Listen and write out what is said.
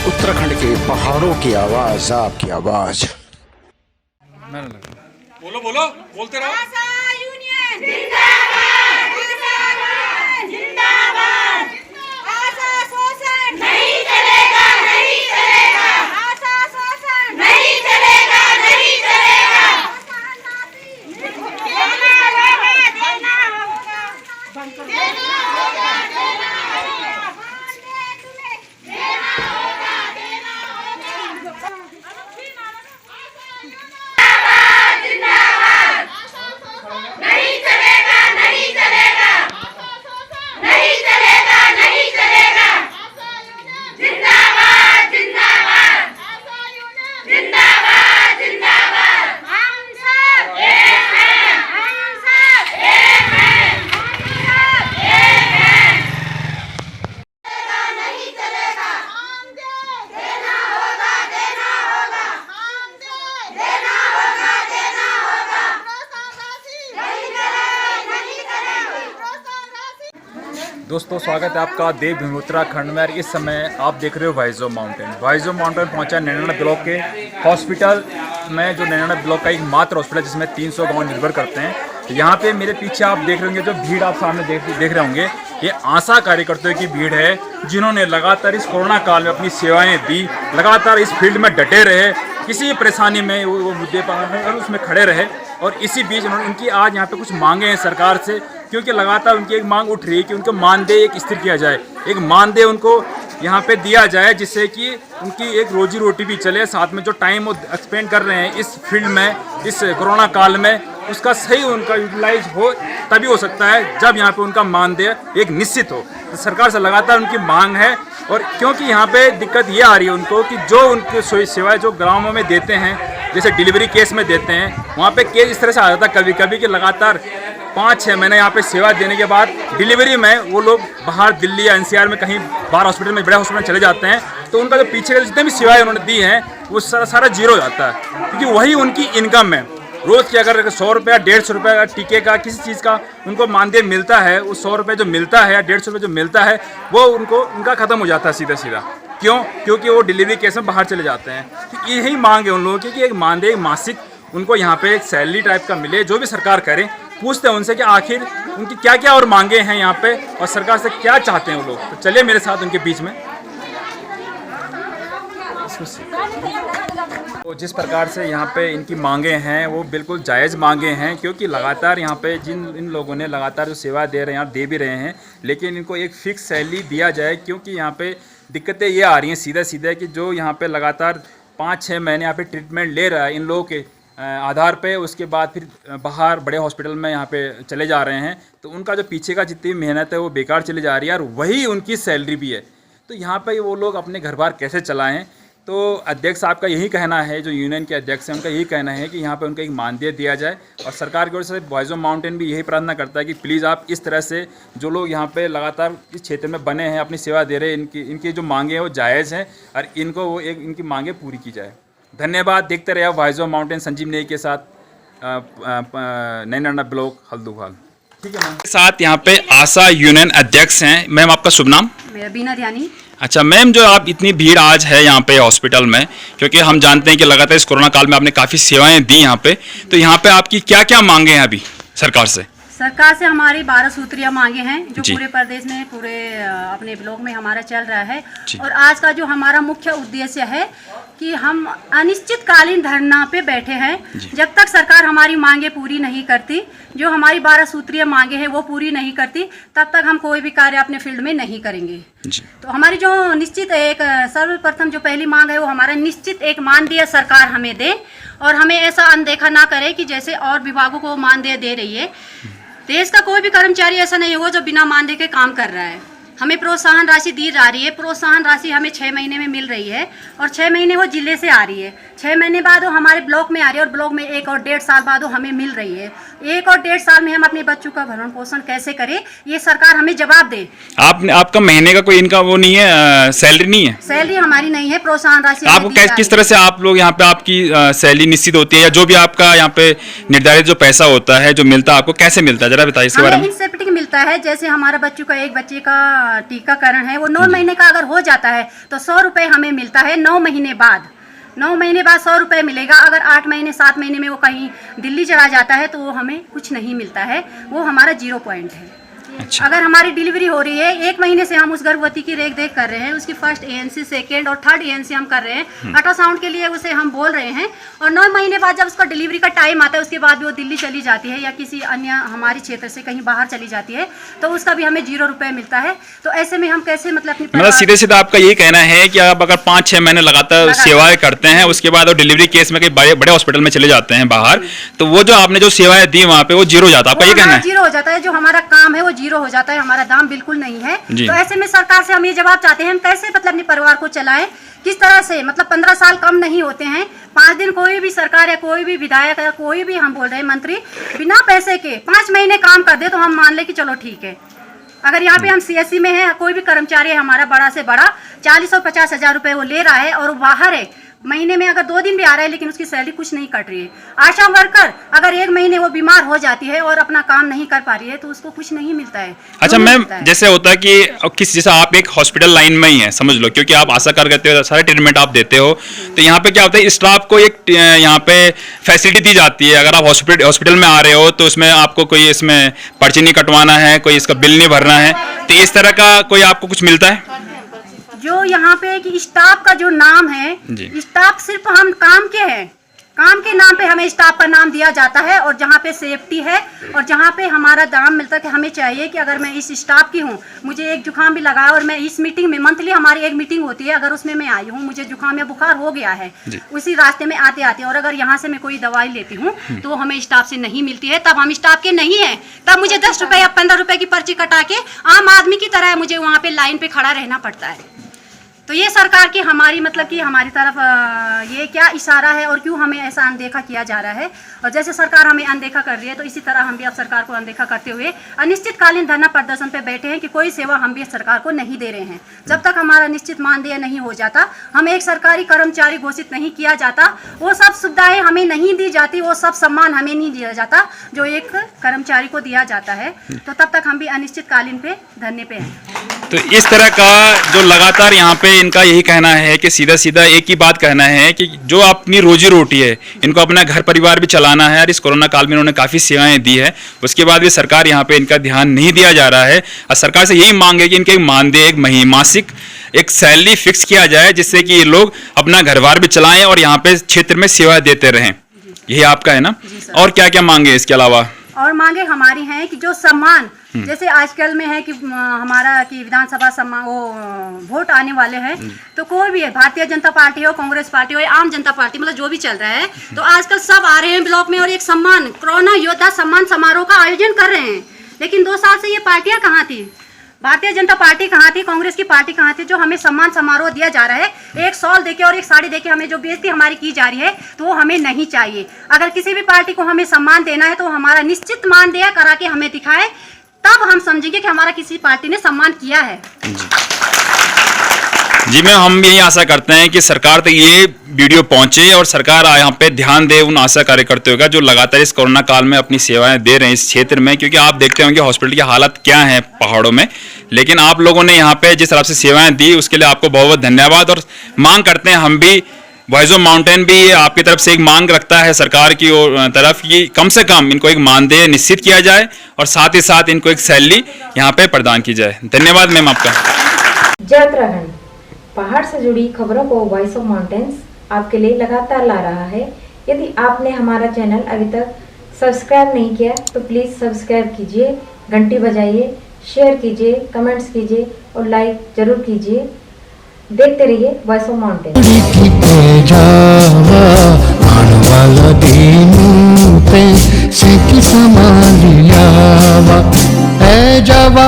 उत्तराखंड के पहाड़ों की आवाज, आपकी आवाज। बोलो बोलो, बोलते रहो। आशा यूनियन जिंदाबाद, आशा जिंदाबाद, आशा शोषण नहीं चलेगा, नहीं चलेगा, आशा शोषण नहीं चलेगा, नहीं चलेगा, देना होगा, देना होगा, देना होगा, देना होगा, देना होगा, देना होगा। जिंदाबाद नहीं चलेगा, नहीं चलेगा, नहीं चलेगा, नहीं चलेगा, जिंदाबाद, जिंदाबाद, जिंदाबाद, जिंदाबाद, हम सब एक हैं, हम सब एक हैं, हम सब एक हैं। नहीं चलेगा, देना होगा, देना होगा, देना होगा, देना होगा, नहीं करेंगे, नहीं करेंगे। दोस्तों, स्वागत है आपका देवभूमि उत्तराखंड में। इस समय आप देख रहे हो वाइजो माउंटेन। वाइजो माउंटेन पहुंचा नैनाना ब्लॉक के हॉस्पिटल में, जो नैनाना ब्लॉक का एक मात्र हॉस्पिटल जिसमें 300 गांव निर्भर करते हैं। यहाँ पे मेरे पीछे आप देख रहे होंगे, जो भीड़ आप सामने देख रहे होंगे, ये आशा कार्यकर्ताओं की भीड़ है, जिन्होंने लगातार इस कोरोना काल में अपनी सेवाएं दी, लगातार इस फील्ड में डटे रहे, किसी परेशानी में वो मुद्दे पर उसमें खड़े रहे। और इसी बीच उनकी आज यहाँ पे कुछ मांगे हैं सरकार से, क्योंकि लगातार उनकी एक मांग उठ रही है कि उनको मानदेय एक स्थिर किया जाए, एक मानदेय उनको यहाँ पे दिया जाए, जिससे कि उनकी एक रोजी रोटी भी चले, साथ में जो टाइम वो एक्सपेंड कर रहे हैं इस फील्ड में, इस कोरोना काल में, उसका सही उनका यूटिलाइज हो, तभी हो सकता है जब यहाँ पे उनका मानदेय एक निश्चित हो। तो सरकार से लगातार उनकी मांग है। और क्योंकि यहाँ पे दिक्कत ये आ रही है उनको कि जो उनकी सेवाएं जो ग्रामों में देते हैं, जैसे डिलीवरी केस में देते हैं, वहाँ पे केस इस तरह से आ जाता है कभी कभी कि लगातार 5-6 महीने यहाँ पे सेवा देने के बाद डिलीवरी में वो लोग बाहर दिल्ली या NCR में कहीं बाहर हॉस्पिटल में, बड़े हॉस्पिटल में चले जाते हैं, तो उनका जो पीछे के जितने भी सेवाएं उन्होंने दी हैं वो सारा जीरो हो जाता है, क्योंकि वही उनकी इनकम है। रोज़ की अगर 100 रुपया 150 रुपये का टीके का किसी चीज़ का उनको मानदेय मिलता है, उस 100 रुपये जो मिलता है या 150 रुपये जो मिलता है, वो उनका ख़त्म हो जाता है सीधा सीधा। क्यों? क्योंकि वो डिलीवरी केस में बाहर चले जाते हैं। तो यही मांग है उन लोगों की कि एक मानदेय मासिक उनको यहाँ पे एक सैलरी टाइप का मिले। जो भी सरकार करे, पूछते हैं उनसे कि आखिर उनकी क्या क्या और मांगे हैं यहाँ पे, और सरकार से क्या चाहते हैं वो लोग। तो चलिए मेरे साथ उनके बीच में। तो जिस प्रकार से यहाँ पे इनकी मांगे हैं वो बिल्कुल जायज़ मांगे हैं, क्योंकि लगातार यहाँ पे इन लोगों ने लगातार जो सेवा दे रहे हैं, यहाँ दे भी रहे हैं, लेकिन इनको एक फ़िक्स सैलरी दिया जाए। क्योंकि यहाँ पे दिक्कतें ये आ रही हैं सीधा सीधा कि जो यहाँ पे लगातार 5-6 महीने यहाँ पे ट्रीटमेंट ले रहा है इन लोगों के आधार पे, उसके बाद फिर बाहर बड़े हॉस्पिटल में यहाँ पे चले जा रहे हैं, तो उनका जो पीछे का जितनी मेहनत है वो बेकार चली जा रही है, और वही उनकी सैलरी भी है। तो यहाँ पे वो लोग अपने घर बार कैसे चलाएं? तो अध्यक्ष साहब का यही कहना है, जो यूनियन के अध्यक्ष हैं उनका यही कहना है कि यहाँ पे उनका एक मानदेय दिया जाए। और सरकार की ओर से वाइजो माउंटेन भी यही प्रार्थना करता है कि प्लीज़ आप इस तरह से जो लोग यहाँ पे लगातार इस क्षेत्र में बने हैं, अपनी सेवा दे रहे हैं, इनकी जो मांगे हैं वो जायज़ हैं, और इनको वो एक इनकी मांगे पूरी की जाए। धन्यवाद। देखते रहे वाइजो माउंटेन संजीव नेगी के साथ, नैनाना ब्लॉक, हल्दुवाल। ठीक है मैम। साथ यहाँ पे आशा यूनियन अध्यक्ष हैं। मैम, आपका शुभ नाम? मेरा बीना ध्यानी। अच्छा मैम, जो आप इतनी भीड़ आज है यहाँ पे हॉस्पिटल में, क्योंकि हम जानते हैं कि लगातार इस कोरोना काल में आपने काफ़ी सेवाएं दी यहाँ पे, तो यहाँ पे आपकी क्या क्या मांगे हैं अभी सरकार से? सरकार से हमारी 12 सूत्रीय मांगे हैं, जो जी। पूरे प्रदेश में, पूरे अपने ब्लॉक में हमारा चल रहा है। और आज का जो हमारा मुख्य उद्देश्य है कि हम अनिश्चितकालीन धरना पे बैठे हैं, जब तक सरकार हमारी मांगे पूरी नहीं करती, जो हमारी 12 सूत्रीय मांगे हैं वो पूरी नहीं करती, तब तक हम कोई भी कार्य अपने फील्ड में नहीं करेंगे। जी। तो हमारी जो निश्चित एक सर्वप्रथम जो पहली मांग है वो हमारा निश्चित एक मानदेय सरकार हमें दे, और हमें ऐसा अनदेखा ना करे कि जैसे और विभागों को मानदेय दे रही है। देश का कोई भी कर्मचारी ऐसा नहीं होगा जो बिना मानदेय के काम कर रहा है। हमें प्रोत्साहन राशि दी जा रही है, प्रोत्साहन राशि हमें 6 महीने में मिल रही है, और 6 महीने वो जिले से आ रही है, 6 महीने बाद वो हमारे ब्लॉक में आ रही है, और ब्लॉक में 1 और 1.5 साल बाद वो हमें मिल रही है। 1 और 1.5 साल में हम अपने बच्चों का भरण पोषण कैसे करें, ये सरकार हमें जवाब दे। आपका महीने का कोई इनका वो नहीं है, सैलरी नहीं है? सैलरी हमारी नहीं है, प्रोत्साहन राशि। आपको किस तरह से आप लोग यहाँ पे आपकी सैलरी निश्चित होती है, या जो भी आपका यहाँ पे निर्धारित जो पैसा होता है जो मिलता है आपको, कैसे मिलता है, जरा बताइए इसके बारे में। मिलता है। जैसे हमारा बच्चों का एक बच्चे का टीकाकरण है, वो 9 महीने का अगर हो जाता है तो 100 रुपये हमें मिलता है 9 महीने बाद। 9 महीने बाद 100 रुपये मिलेगा। अगर 8 महीने 7 महीने में वो कहीं दिल्ली चला जाता है तो वो हमें कुछ नहीं मिलता है, वो हमारा 0 पॉइंट है। अच्छा। अगर हमारी डिलीवरी हो रही है, 1 महीने से हम उस गर्भवती की रेख देख कर रहे हैं, उसकी फर्स्ट ANC, सेकेंड और थर्ड ANC हम कर रहे हैं, अल्ट्रासाउंड के लिए उसे हम बोल रहे हैं, और 9 महीने बाद जब उसका डिलीवरी का टाइम आता है, उसके बाद भी वो दिल्ली चली जाती है या किसी अन्य हमारे क्षेत्र से कहीं बाहर चली जाती है, तो उसका भी हमें 0 रुपये मिलता है। तो ऐसे में हम कैसे मतलब सीधे सीधा आपका यही कहना है कि आप अगर 5-6 महीने लगातार सेवाएं करते हैं, उसके बाद वो डिलीवरी केस में कहीं बड़े हॉस्पिटल में चले जाते हैं बाहर, तो वो जो आपने जो सेवाएं दी वहाँ पे वो 0 हो जाता है, आपका ये कहना है? 0 हो जाता है, जो हमारा काम है वो 0 हो जाता है, हमारा दाम बिल्कुल नहीं है। तो ऐसे में सरकार से हम ये जवाब चाहते हैं, हम कैसे अपने परिवार को चलाएं, किस तरह से 15 साल कम नहीं होते हैं। 5 दिन कोई भी सरकार या कोई भी विधायक या कोई भी हम बोल रहे हैं मंत्री बिना पैसे के 5 महीने काम कर दे तो हम मान ले कि चलो ठीक है। अगर यहाँ पे हम CSC में है, कोई भी कर्मचारी है हमारा बड़ा से बड़ा 40 और 50 हजार रुपए वो ले रहा है और बाहर है, महीने में अगर 2 दिन भी आ रहा है लेकिन उसकी सैलरी कुछ नहीं कट रही है। आशा वर्कर अगर 1 महीने वो बीमार हो जाती है और अपना काम नहीं कर पा रही है तो उसको कुछ नहीं मिलता है। अच्छा मैम, जैसे होता है कि जैसे आप एक हॉस्पिटल लाइन में ही है समझ लो, क्योंकि आप आशा कर करते हो, सारे ट्रीटमेंट आप देते हो, तो यहाँ पे क्या होता है, स्टाफ को एक यहाँ पे फैसिलिटी दी जाती है। अगर आप हॉस्पिटल में आ रहे हो तो उसमें आपको कोई इसमें पर्ची नहीं कटवाना है, कोई इसका बिल नहीं भरना है, तो इस तरह का कोई आपको कुछ मिलता है? जो यहाँ पे कि स्टाफ का जो नाम है, स्टाफ सिर्फ हम काम के हैं, काम के नाम पे हमें स्टाफ का नाम दिया जाता है, और जहाँ पे सेफ्टी है और जहाँ पे हमारा दाम मिलता है कि हमें चाहिए कि अगर मैं इस स्टाफ की हूँ, मुझे एक जुकाम भी लगा और मैं इस मीटिंग में, मंथली हमारी एक मीटिंग होती है, अगर उसमें मैं आई हूँ, मुझे जुकाम या बुखार हो गया है उसी रास्ते में आते आते, और अगर यहाँ से मैं कोई दवाई लेती हूँ तो हमें स्टाफ से नहीं मिलती है, तब हम स्टाफ के नहीं है, तब मुझे 10 रुपये या 15 रुपये की पर्ची कटा के आम आदमी की तरह मुझे वहाँ पे लाइन पे खड़ा रहना पड़ता है। तो ये सरकार की हमारी कि हमारी तरफ ये क्या इशारा है और क्यों हमें ऐसा अनदेखा किया जा रहा है। और जैसे सरकार हमें अनदेखा कर रही है तो इसी तरह हम भी अब सरकार को अनदेखा करते हुए अनिश्चितकालीन धरना प्रदर्शन पे बैठे हैं कि कोई सेवा हम भी सरकार को नहीं दे रहे हैं। जब तक हमारा निश्चित मानदेय नहीं हो जाता, हमें एक सरकारी कर्मचारी घोषित नहीं किया जाता, वो सब सुविधाएं हमें नहीं दी जाती, वो सब सम्मान हमें नहीं दिया जाता जो एक कर्मचारी को दिया जाता है, तो तब तक हम भी अनिश्चितकालीन पे धरने पे हैं। तो इस तरह का जो लगातार यहाँ पे इनका यही कहना है कि सीधा सीधा एक ही बात कहना है कि जो अपनी रोजी रोटी है, इनको अपना घर परिवार भी चलाना है, और इस कोरोना काल में इन्होंने काफ़ी सेवाएं दी है, उसके बाद भी सरकार यहाँ पे इनका ध्यान नहीं दिया जा रहा है। और सरकार से यही मांग है कि इनके मानदेय एक मासिक एक सैलरी फिक्स किया जाए, जिससे कि ये लोग अपना घर बार भी चलाएं और यहाँ पे क्षेत्र में सेवा देते रहें। यही आपका है ना? और क्या क्या मांगे इसके अलावा? और मांगे हमारी हैं कि जो सम्मान जैसे आजकल में है कि हमारा कि विधानसभा सम्मान वो वोट आने वाले हैं, तो कोई भी है, भारतीय जनता पार्टी हो, कांग्रेस पार्टी हो या आम जनता पार्टी, जो भी चल रहा है, तो आजकल सब आ रहे हैं ब्लॉक में और एक सम्मान कोरोना योद्धा सम्मान समारोह का आयोजन कर रहे हैं। लेकिन 2 साल से ये पार्टियां कहाँ थी? भारतीय जनता पार्टी कहाँ थी, कांग्रेस की पार्टी कहाँ थी? जो हमें सम्मान समारोह दिया जा रहा है, एक शॉल देके और एक साड़ी देके हमें जो बेइज्जती हमारी की जा रही है, तो वो हमें नहीं चाहिए। अगर किसी भी पार्टी को हमें सम्मान देना है तो हमारा निश्चित मानदेय करा के हमें दिखाए, तब हम समझेंगे कि हमारा किसी पार्टी ने सम्मान किया है। जी मैम, हम यही आशा करते हैं कि सरकार तक ये वीडियो पहुंचे और सरकार यहाँ पे ध्यान दे उन आशा कार्यकर्ताओं का जो लगातार इस कोरोना काल में अपनी सेवाएं दे रहे हैं इस क्षेत्र में, क्योंकि आप देखते होंगे हॉस्पिटल की हालत क्या है पहाड़ों में, लेकिन आप लोगों ने यहाँ पे जिस तरह से सेवाएं दी उसके लिए आपको बहुत बहुत धन्यवाद। और मांग करते हैं हम भी, वॉइस ऑफ माउंटेन भी आपकी तरफ से एक मांग रखता है सरकार की तरफ कि कम से कम इनको एक मानदेय निश्चित किया जाए और साथ ही साथ इनको एक सैलरी यहाँ पे प्रदान की जाए। धन्यवाद मैम आपका। जय उत्तराखंड, पहाड़ से जुड़ी खबरों को वॉइस ऑफ माउंटेन्स आपके लिए लगातार ला रहा है। यदि आपने हमारा चैनल अभी तक सब्सक्राइब नहीं किया तो प्लीज़ सब्सक्राइब कीजिए, घंटी बजाइए, शेयर कीजिए, कमेंट्स कीजिए और लाइक जरूर कीजिए। देखते रहिए वॉइस ऑफ माउंटेन। जावा